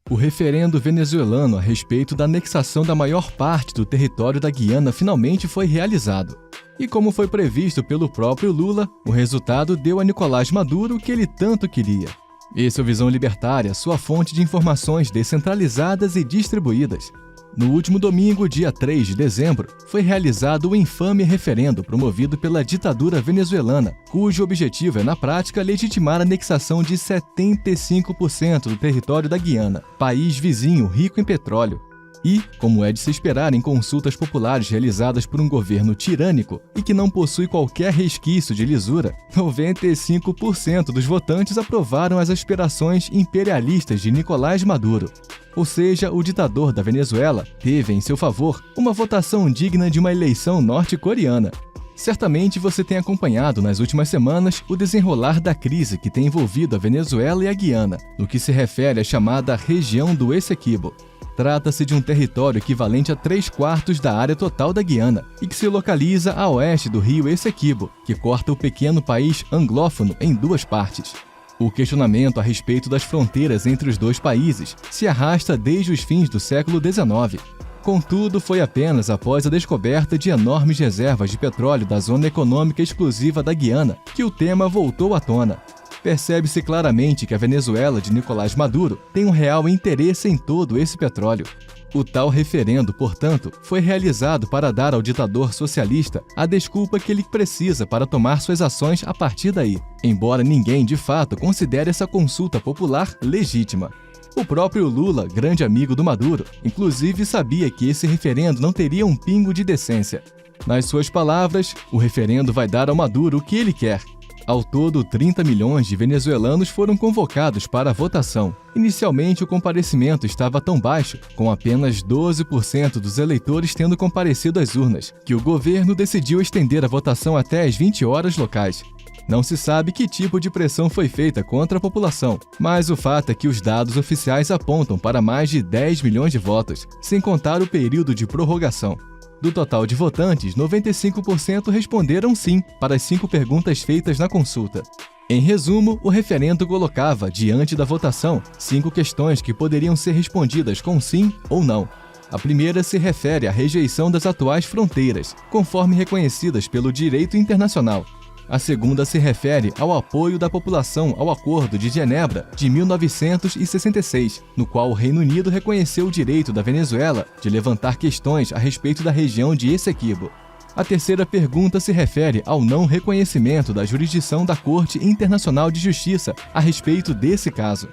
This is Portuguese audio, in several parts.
O referendo venezuelano a respeito da anexação da maior parte do território da Guiana finalmente foi realizado. E como foi previsto pelo próprio Lula, o resultado deu a Nicolás Maduro o que ele tanto queria. Esse é o Visão Libertária, sua fonte de informações descentralizadas e distribuídas. No último domingo, dia 3 de dezembro, foi realizado o infame referendo promovido pela ditadura venezuelana, cujo objetivo é, na prática, legitimar a anexação de 75% do território da Guiana, país vizinho rico em petróleo. E, como é de se esperar em consultas populares realizadas por um governo tirânico e que não possui qualquer resquício de lisura, 95% dos votantes aprovaram as aspirações imperialistas de Nicolás Maduro. Ou seja, o ditador da Venezuela teve em seu favor uma votação digna de uma eleição norte-coreana. Certamente você tem acompanhado nas últimas semanas o desenrolar da crise que tem envolvido a Venezuela e a Guiana, no que se refere à chamada região do Essequibo. Trata-se de um território equivalente a 3/4 da área total da Guiana e que se localiza a oeste do rio Essequibo, que corta o pequeno país anglófono em duas partes. O questionamento a respeito das fronteiras entre os dois países se arrasta desde os fins do século XIX. Contudo, foi apenas após a descoberta de enormes reservas de petróleo da Zona Econômica Exclusiva da Guiana que o tema voltou à tona. Percebe-se claramente que a Venezuela de Nicolás Maduro tem um real interesse em todo esse petróleo. O tal referendo, portanto, foi realizado para dar ao ditador socialista a desculpa que ele precisa para tomar suas ações a partir daí, embora ninguém, de fato, considere essa consulta popular legítima. O próprio Lula, grande amigo do Maduro, inclusive sabia que esse referendo não teria um pingo de decência. Nas suas palavras, o referendo vai dar ao Maduro o que ele quer. Ao todo, 30 milhões de venezuelanos foram convocados para a votação. Inicialmente, o comparecimento estava tão baixo, com apenas 12% dos eleitores tendo comparecido às urnas, que o governo decidiu estender a votação até às 20 horas locais. Não se sabe que tipo de pressão foi feita contra a população, mas o fato é que os dados oficiais apontam para mais de 10 milhões de votos, sem contar o período de prorrogação. Do total de votantes, 95% responderam sim para as 5 perguntas feitas na consulta. Em resumo, o referendo colocava, diante da votação, 5 questões que poderiam ser respondidas com sim ou não. A primeira se refere à rejeição das atuais fronteiras, conforme reconhecidas pelo direito internacional. A segunda se refere ao apoio da população ao Acordo de Genebra de 1966, no qual o Reino Unido reconheceu o direito da Venezuela de levantar questões a respeito da região de Essequibo. A terceira pergunta se refere ao não reconhecimento da jurisdição da Corte Internacional de Justiça a respeito desse caso.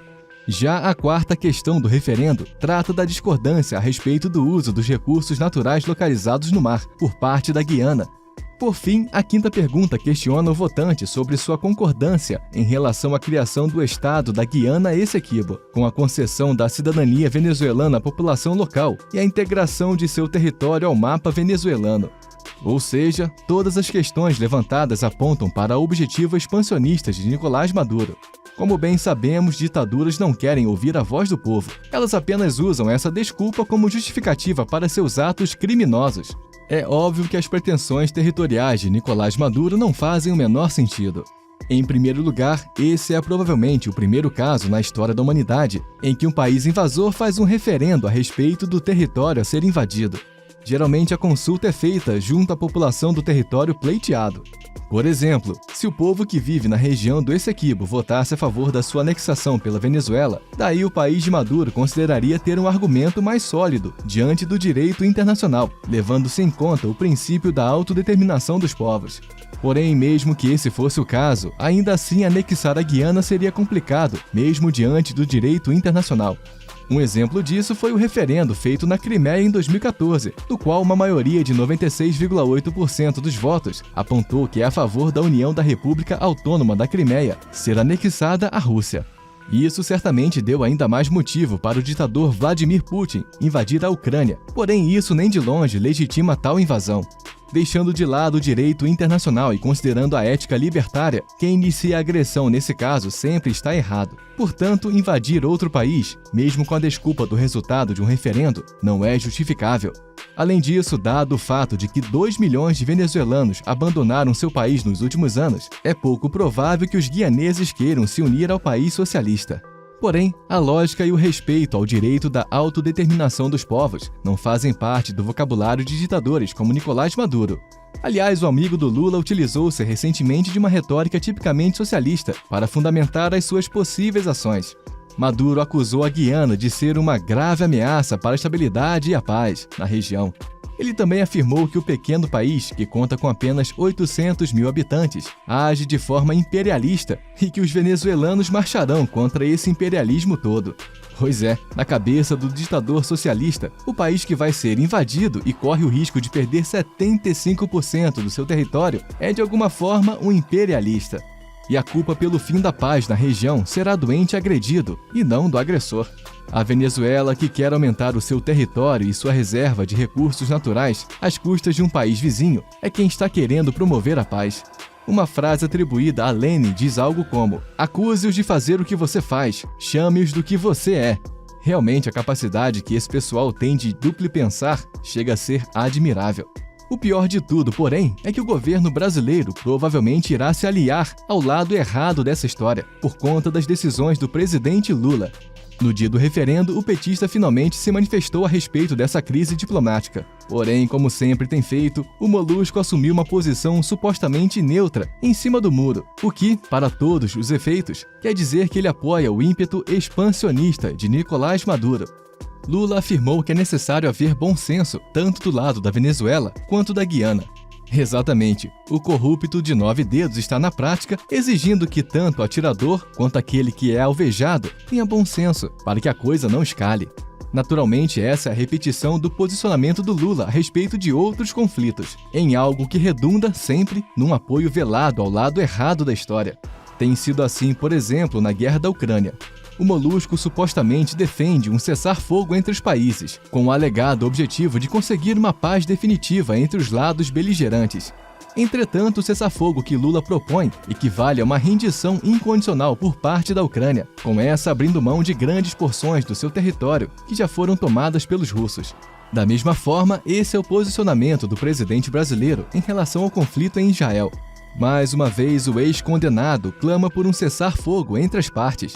Já a quarta questão do referendo trata da discordância a respeito do uso dos recursos naturais localizados no mar por parte da Guiana. Por fim, a quinta pergunta questiona o votante sobre sua concordância em relação à criação do Estado da Guiana Essequibo, com a concessão da cidadania venezuelana à população local e a integração de seu território ao mapa venezuelano. Ou seja, todas as questões levantadas apontam para objetivos expansionistas de Nicolás Maduro. Como bem sabemos, ditaduras não querem ouvir a voz do povo. Elas apenas usam essa desculpa como justificativa para seus atos criminosos. É óbvio que as pretensões territoriais de Nicolás Maduro não fazem o menor sentido. Em primeiro lugar, esse é provavelmente o primeiro caso na história da humanidade em que um país invasor faz um referendo a respeito do território a ser invadido. Geralmente a consulta é feita junto à população do território pleiteado. Por exemplo, se o povo que vive na região do Essequibo votasse a favor da sua anexação pela Venezuela, daí o país de Maduro consideraria ter um argumento mais sólido diante do direito internacional, levando-se em conta o princípio da autodeterminação dos povos. Porém, mesmo que esse fosse o caso, ainda assim anexar a Guiana seria complicado, mesmo diante do direito internacional. Um exemplo disso foi o referendo feito na Crimeia em 2014, no qual uma maioria de 96,8% dos votos apontou que é a favor da união da República Autônoma da Crimeia ser anexada à Rússia. E isso certamente deu ainda mais motivo para o ditador Vladimir Putin invadir a Ucrânia, porém isso nem de longe legitima tal invasão. Deixando de lado o direito internacional e considerando a ética libertária, quem inicia a agressão nesse caso sempre está errado. Portanto, invadir outro país, mesmo com a desculpa do resultado de um referendo, não é justificável. Além disso, dado o fato de que 2 milhões de venezuelanos abandonaram seu país nos últimos anos, é pouco provável que os guianeses queiram se unir ao país socialista. Porém, a lógica e o respeito ao direito da autodeterminação dos povos não fazem parte do vocabulário de ditadores como Nicolás Maduro. Aliás, o amigo do Lula utilizou-se recentemente de uma retórica tipicamente socialista para fundamentar as suas possíveis ações. Maduro acusou a Guiana de ser uma grave ameaça para a estabilidade e a paz na região. Ele também afirmou que o pequeno país, que conta com apenas 800 mil habitantes, age de forma imperialista e que os venezuelanos marcharão contra esse imperialismo todo. Pois é, na cabeça do ditador socialista, o país que vai ser invadido e corre o risco de perder 75% do seu território é de alguma forma um imperialista. E a culpa pelo fim da paz na região será do ente agredido e não do agressor. A Venezuela, que quer aumentar o seu território e sua reserva de recursos naturais às custas de um país vizinho, é quem está querendo promover a paz. Uma frase atribuída a Lenin diz algo como: acuse-os de fazer o que você faz, chame-os do que você é. Realmente, a capacidade que esse pessoal tem de duplo pensar chega a ser admirável. O pior de tudo, porém, é que o governo brasileiro provavelmente irá se aliar ao lado errado dessa história, por conta das decisões do presidente Lula. No dia do referendo, o petista finalmente se manifestou a respeito dessa crise diplomática. Porém, como sempre tem feito, o Molusco assumiu uma posição supostamente neutra em cima do muro, o que, para todos os efeitos, quer dizer que ele apoia o ímpeto expansionista de Nicolás Maduro. Lula afirmou que é necessário haver bom senso, tanto do lado da Venezuela quanto da Guiana. Exatamente, o corrupto de 9 dedos está na prática exigindo que tanto o atirador quanto aquele que é alvejado tenha bom senso, para que a coisa não escale. Naturalmente, essa é a repetição do posicionamento do Lula a respeito de outros conflitos, em algo que redunda sempre num apoio velado ao lado errado da história. Tem sido assim, por exemplo, na guerra da Ucrânia. O Molusco supostamente defende um cessar-fogo entre os países, com o alegado objetivo de conseguir uma paz definitiva entre os lados beligerantes. Entretanto, o cessar-fogo que Lula propõe equivale a uma rendição incondicional por parte da Ucrânia, com essa abrindo mão de grandes porções do seu território, que já foram tomadas pelos russos. Da mesma forma, esse é o posicionamento do presidente brasileiro em relação ao conflito em Israel. Mais uma vez, o ex-condenado clama por um cessar-fogo entre as partes.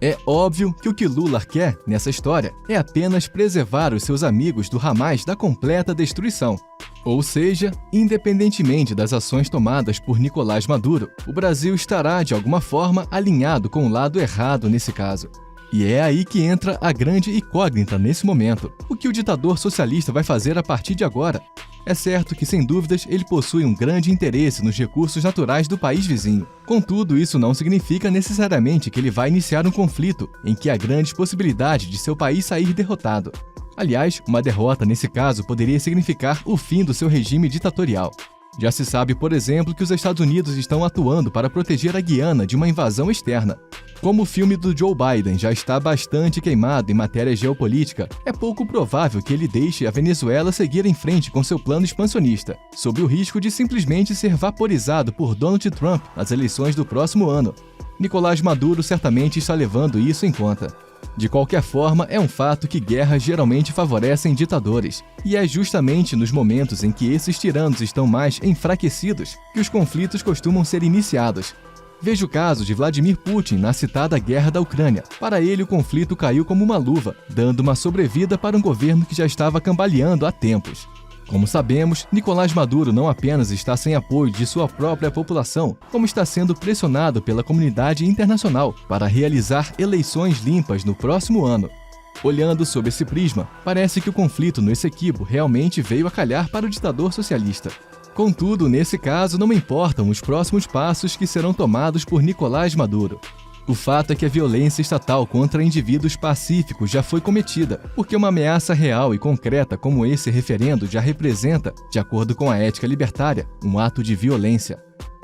É óbvio que o que Lula quer nessa história é apenas preservar os seus amigos do Hamas da completa destruição. Ou seja, independentemente das ações tomadas por Nicolás Maduro, o Brasil estará, de alguma forma, alinhado com o lado errado nesse caso. E é aí que entra a grande incógnita nesse momento. O que o ditador socialista vai fazer a partir de agora? É certo que, sem dúvidas, ele possui um grande interesse nos recursos naturais do país vizinho. Contudo, isso não significa necessariamente que ele vai iniciar um conflito em que há grandes possibilidades de seu país sair derrotado. Aliás, uma derrota nesse caso poderia significar o fim do seu regime ditatorial. Já se sabe, por exemplo, que os Estados Unidos estão atuando para proteger a Guiana de uma invasão externa. Como o filme do Joe Biden já está bastante queimado em matéria geopolítica, é pouco provável que ele deixe a Venezuela seguir em frente com seu plano expansionista, sob o risco de simplesmente ser vaporizado por Donald Trump nas eleições do próximo ano. Nicolás Maduro certamente está levando isso em conta. De qualquer forma, é um fato que guerras geralmente favorecem ditadores, e é justamente nos momentos em que esses tiranos estão mais enfraquecidos que os conflitos costumam ser iniciados. Veja o caso de Vladimir Putin na citada guerra da Ucrânia. Para ele, o conflito caiu como uma luva, dando uma sobrevida para um governo que já estava cambaleando há tempos. Como sabemos, Nicolás Maduro não apenas está sem apoio de sua própria população, como está sendo pressionado pela comunidade internacional para realizar eleições limpas no próximo ano. Olhando sob esse prisma, parece que o conflito no Essequibo realmente veio a calhar para o ditador socialista. Contudo, nesse caso, não importam os próximos passos que serão tomados por Nicolás Maduro. O fato é que a violência estatal contra indivíduos pacíficos já foi cometida, porque uma ameaça real e concreta como esse referendo já representa, de acordo com a ética libertária, um ato de violência.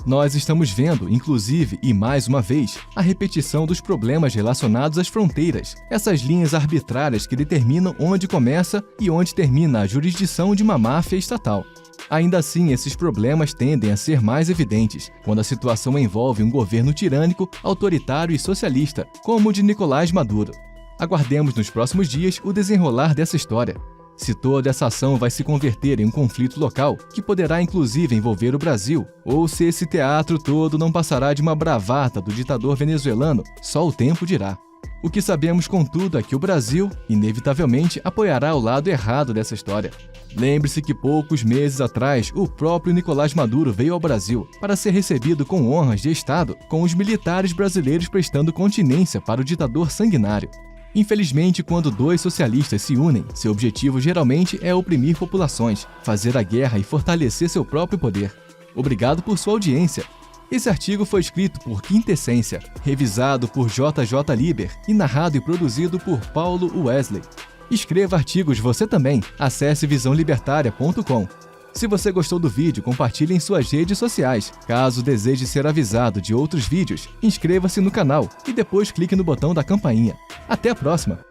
Nós estamos vendo, inclusive, e mais uma vez, a repetição dos problemas relacionados às fronteiras, essas linhas arbitrárias que determinam onde começa e onde termina a jurisdição de uma máfia estatal. Ainda assim, esses problemas tendem a ser mais evidentes quando a situação envolve um governo tirânico, autoritário e socialista, como o de Nicolás Maduro. Aguardemos nos próximos dias o desenrolar dessa história. Se toda essa ação vai se converter em um conflito local, que poderá inclusive envolver o Brasil, ou se esse teatro todo não passará de uma bravata do ditador venezuelano, só o tempo dirá. O que sabemos, contudo, é que o Brasil, inevitavelmente, apoiará o lado errado dessa história. Lembre-se que poucos meses atrás, o próprio Nicolás Maduro veio ao Brasil para ser recebido com honras de Estado, com os militares brasileiros prestando continência para o ditador sanguinário. Infelizmente, quando dois socialistas se unem, seu objetivo geralmente é oprimir populações, fazer a guerra e fortalecer seu próprio poder. Obrigado por sua audiência. Esse artigo foi escrito por Quintessência, revisado por JJ Liber e narrado e produzido por Paulo Wesley. Escreva artigos você também. Acesse visãolibertaria.com. Se você gostou do vídeo, compartilhe em suas redes sociais. Caso deseje ser avisado de outros vídeos, inscreva-se no canal e depois clique no botão da campainha. Até a próxima!